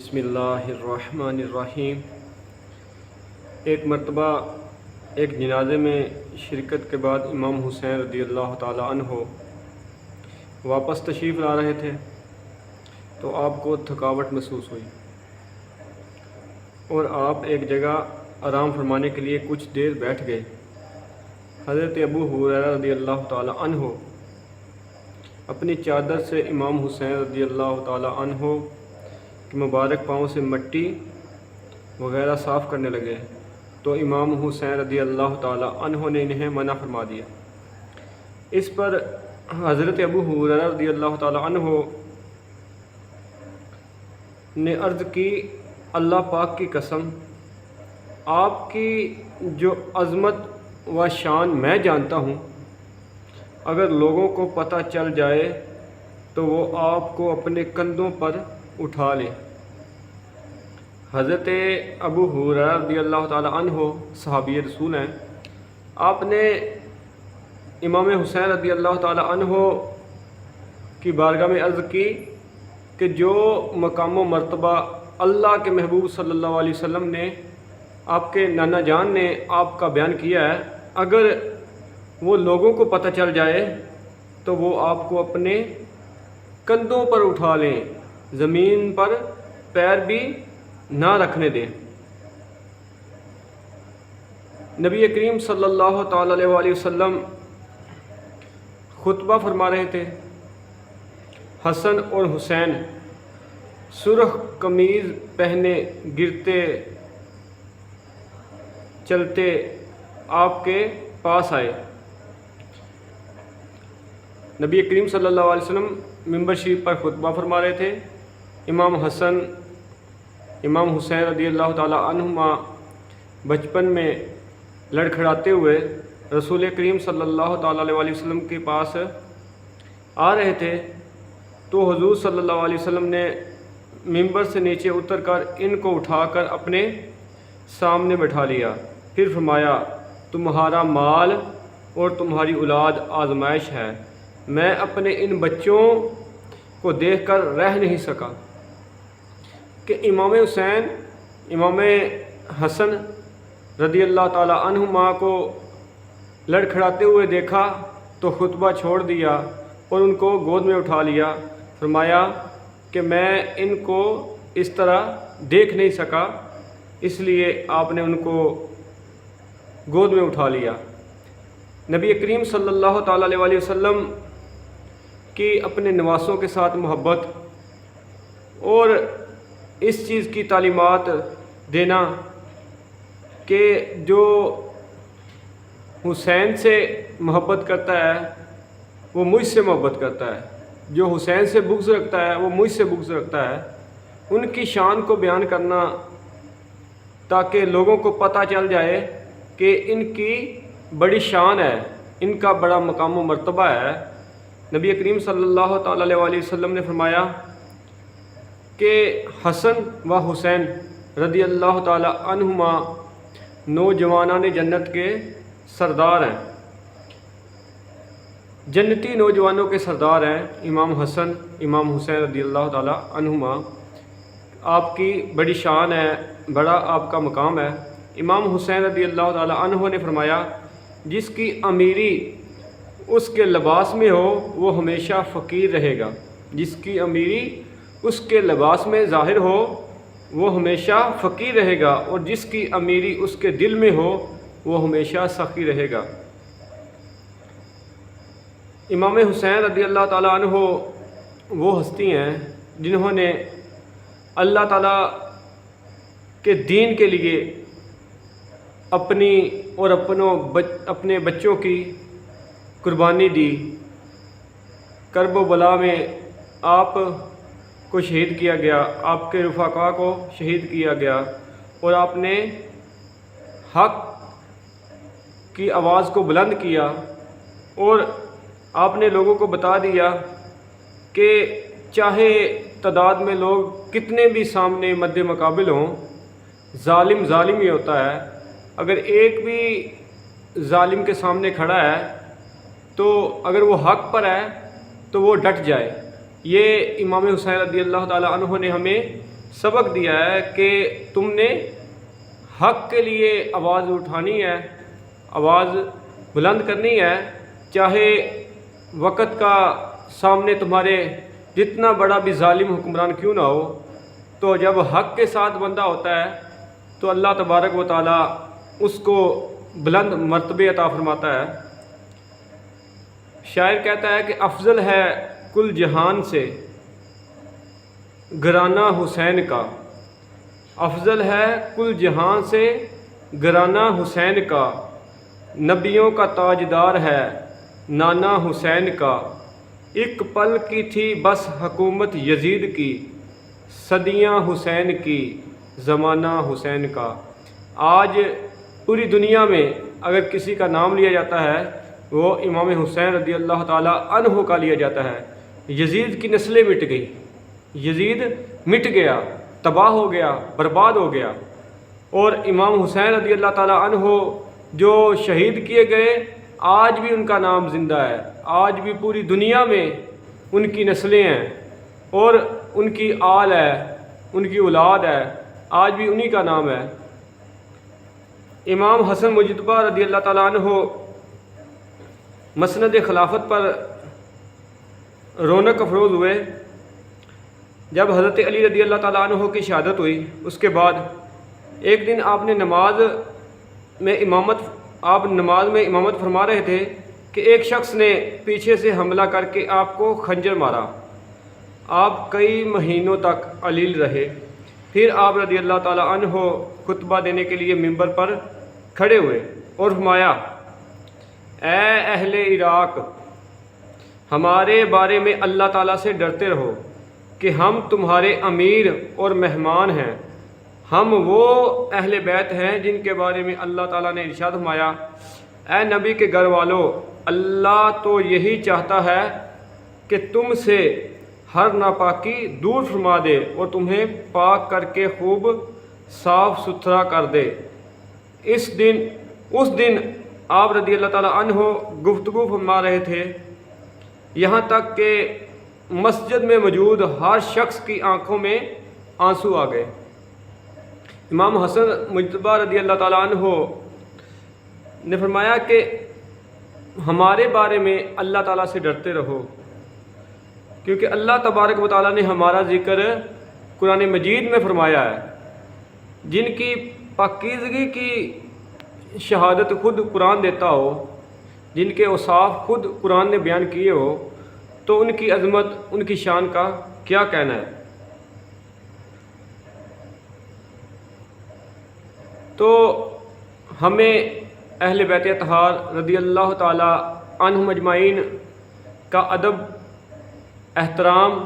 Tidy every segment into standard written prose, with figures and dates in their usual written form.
بسم اللہ الرحمن الرحیم۔ ایک مرتبہ ایک جنازے میں شرکت کے بعد امام حسین رضی اللہ تعالی عنہ واپس تشریف لا رہے تھے تو آپ کو تھکاوٹ محسوس ہوئی اور آپ ایک جگہ آرام فرمانے کے لیے کچھ دیر بیٹھ گئے۔ حضرت ابو ہریرہ رضی اللہ تعالی عنہ اپنی چادر سے امام حسین رضی اللہ تعالی عنہ کہ مبارک پاؤں سے مٹی وغیرہ صاف کرنے لگے تو امام حسین رضی اللہ تعالی عنہ نے انہیں منع فرما دیا۔ اس پر حضرت ابو ہریرہ رضی اللہ تعالی عنہ نے عرض کی، اللہ پاک کی قسم، آپ کی جو عظمت و شان میں جانتا ہوں، اگر لوگوں کو پتہ چل جائے تو وہ آپ کو اپنے کندھوں پر اٹھا لیں۔ حضرت ابو ہریرہ رضی اللہ تعالی عنہ صحابی رسول ہیں۔ آپ نے امام حسین رضی اللہ تعالی عنہ کی بارگاہ میں عرض کی کہ جو مقام و مرتبہ اللہ کے محبوب صلی اللہ علیہ وسلم نے، آپ کے نانا جان نے آپ کا بیان کیا ہے، اگر وہ لوگوں کو پتہ چل جائے تو وہ آپ کو اپنے کندھوں پر اٹھا لیں، زمین پر پیر بھی نہ رکھنے دیں۔ نبی کریم صلی اللہ تعالی علیہ وسلم خطبہ فرما رہے تھے۔ حسن اور حسین سرخ قمیض پہنے گرتے چلتے آپ کے پاس آئے۔ نبی کریم صلی اللہ علیہ وسلم ممبر شریف پر خطبہ فرما رہے تھے۔ امام حسن امام حسین رضی اللہ تعالی عنہما بچپن میں لڑکھڑاتے ہوئے رسول کریم صلی اللہ تعالی علیہ وسلم کے پاس آ رہے تھے تو حضور صلی اللہ علیہ وسلم نے ممبر سے نیچے اتر کر ان کو اٹھا کر اپنے سامنے بٹھا لیا، پھر فرمایا، تمہارا مال اور تمہاری اولاد آزمائش ہے۔ میں اپنے ان بچوں کو دیکھ کر رہ نہیں سکا کہ امام حسین امام حسن رضی اللہ تعالی عنہما کو لڑکھڑاتے ہوئے دیکھا تو خطبہ چھوڑ دیا اور ان کو گود میں اٹھا لیا۔ فرمایا کہ میں ان کو اس طرح دیکھ نہیں سکا، اس لیے آپ نے ان کو گود میں اٹھا لیا۔ نبی کریم صلی اللہ تعالی علیہ وسلم کی اپنے نواسوں کے ساتھ محبت اور اس چیز کی تعلیمات دینا کہ جو حسین سے محبت کرتا ہے وہ مجھ سے محبت کرتا ہے، جو حسین سے بغض رکھتا ہے وہ مجھ سے بغض رکھتا ہے، ان کی شان کو بیان کرنا تاکہ لوگوں کو پتہ چل جائے کہ ان کی بڑی شان ہے، ان کا بڑا مقام و مرتبہ ہے۔ نبی کریم صلی اللہ تعالی علیہ وسلم نے فرمایا کہ حسن و حسین رضی اللہ تعالی عنہما نوجوانان جنت کے سردار ہیں، جنتی نوجوانوں کے سردار ہیں۔ امام حسن امام حسین رضی اللہ تعالی عنہما، آپ کی بڑی شان ہے، بڑا آپ کا مقام ہے۔ امام حسین رضی اللہ تعالی عنہ نے فرمایا، جس کی امیری اس کے لباس میں ہو وہ ہمیشہ فقیر رہے گا، جس کی امیری اس کے لباس میں ظاہر ہو وہ ہمیشہ فقیر رہے گا، اور جس کی امیری اس کے دل میں ہو وہ ہمیشہ سخی رہے گا۔ امام حسین رضی اللہ تعالی عنہ وہ ہستی ہیں جنہوں نے اللہ تعالیٰ کے دین کے لیے اپنی اور اپنے بچوں کی قربانی دی۔ کرب و بلا میں آپ کو شہید کیا گیا، آپ کے رفقا کو شہید کیا گیا، اور آپ نے حق کی آواز کو بلند کیا، اور آپ نے لوگوں کو بتا دیا کہ چاہے تعداد میں لوگ کتنے بھی سامنے مد مقابل ہوں، ظالم ظالم ہی ہوتا ہے۔ اگر ایک بھی ظالم کے سامنے کھڑا ہے تو اگر وہ حق پر ہے تو وہ ڈٹ جائے۔ یہ امام حسین رضی اللہ تعالی عنہ نے ہمیں سبق دیا ہے کہ تم نے حق کے لیے آواز اٹھانی ہے، آواز بلند کرنی ہے، چاہے وقت کا سامنے تمہارے جتنا بڑا بھی ظالم حکمران کیوں نہ ہو۔ تو جب حق کے ساتھ بندہ ہوتا ہے تو اللہ تبارک و تعالیٰ اس کو بلند مرتبے عطا فرماتا ہے۔ شاعر کہتا ہے کہ افضل ہے کل جہان سے گھرانہ حسین کا، افضل ہے کل جہان سے گھرانہ حسین کا، نبیوں کا تاجدار ہے نانا حسین کا، ایک پل کی تھی بس حکومت یزید کی، صدیاں حسین کی زمانہ حسین کا۔ آج پوری دنیا میں اگر کسی کا نام لیا جاتا ہے وہ امام حسین رضی اللہ تعالیٰ عنہ کا لیا جاتا ہے۔ یزید کی نسلیں مٹ گئی، یزید مٹ گیا، تباہ ہو گیا، برباد ہو گیا، اور امام حسین رضی اللہ تعالیٰ عنہ جو شہید کیے گئے آج بھی ان کا نام زندہ ہے، آج بھی پوری دنیا میں ان کی نسلیں ہیں اور ان کی آل ہے، ان کی اولاد ہے، آج بھی انہی کا نام ہے۔ امام حسن مجتبیٰ رضی اللہ تعالیٰ عنہ مسند خلافت پر رونق افروز ہوئے جب حضرت علی رضی اللہ تعالیٰ عنہ کی شہادت ہوئی۔ اس کے بعد ایک دن آپ نماز میں امامت فرما رہے تھے کہ ایک شخص نے پیچھے سے حملہ کر کے آپ کو خنجر مارا۔ آپ کئی مہینوں تک علیل رہے، پھر آپ رضی اللہ تعالیٰ عنہ خطبہ دینے کے لیے ممبر پر کھڑے ہوئے اور فرمایا، اے اہل عراق، ہمارے بارے میں اللہ تعالیٰ سے ڈرتے رہو کہ ہم تمہارے امیر اور مہمان ہیں، ہم وہ اہل بیت ہیں جن کے بارے میں اللہ تعالیٰ نے ارشاد فرمایا، اے نبی کے گھر والوں، اللہ تو یہی چاہتا ہے کہ تم سے ہر ناپاکی دور فرما دے اور تمہیں پاک کر کے خوب صاف ستھرا کر دے۔ اس دن آپ رضی اللہ تعالیٰ عنہ گفتگو فرما رہے تھے، یہاں تک کہ مسجد میں موجود ہر شخص کی آنکھوں میں آنسو آ گئے۔ امام حسن مجتبیٰ رضی اللہ تعالیٰ عنہ نے فرمایا کہ ہمارے بارے میں اللہ تعالیٰ سے ڈرتے رہو، کیونکہ اللہ تبارک و تعالیٰ نے ہمارا ذکر قرآن مجید میں فرمایا ہے۔ جن کی پاکیزگی کی شہادت خود قرآن دیتا ہو، جن کے اوصاف خود قرآن نے بیان کیے ہو، تو ان کی عظمت، ان کی شان کا کیا کہنا ہے۔ تو ہمیں اہل بیت اطہار رضی اللہ تعالیٰ عنہم اجمعین کا ادب، احترام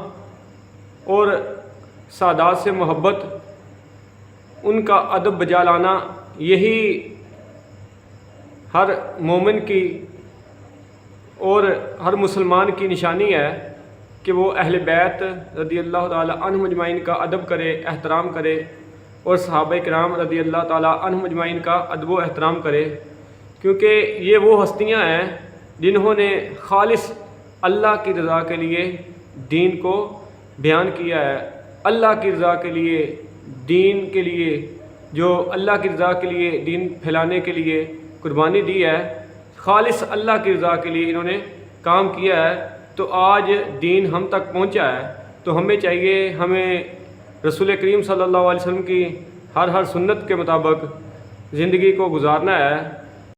اور سادات سے محبت، ان کا ادب بجا لانا، یہی ہر مومن کی اور ہر مسلمان کی نشانی ہے کہ وہ اہل بیت رضی اللہ تعالیٰ عنہم اجمعین کا ادب کرے، احترام کرے، اور صحابہ کرام رضی اللہ تعالیٰ عنہم اجمعین کا ادب و احترام کرے، کیونکہ یہ وہ ہستیاں ہیں جنہوں نے خالص اللہ کی رضا کے لیے دین کو بیان کیا ہے، اللہ کی رضا کے لیے، دین کے لیے، جو اللہ کی رضا کے لیے دین پھیلانے کے لیے قربانی دی ہے، خالص اللہ کی رضا کے لیے انہوں نے کام کیا ہے۔ تو آج دین ہم تک پہنچا ہے، تو ہمیں چاہیے، ہمیں رسول کریم صلی اللہ علیہ وسلم کی ہر سنت کے مطابق زندگی کو گزارنا ہے۔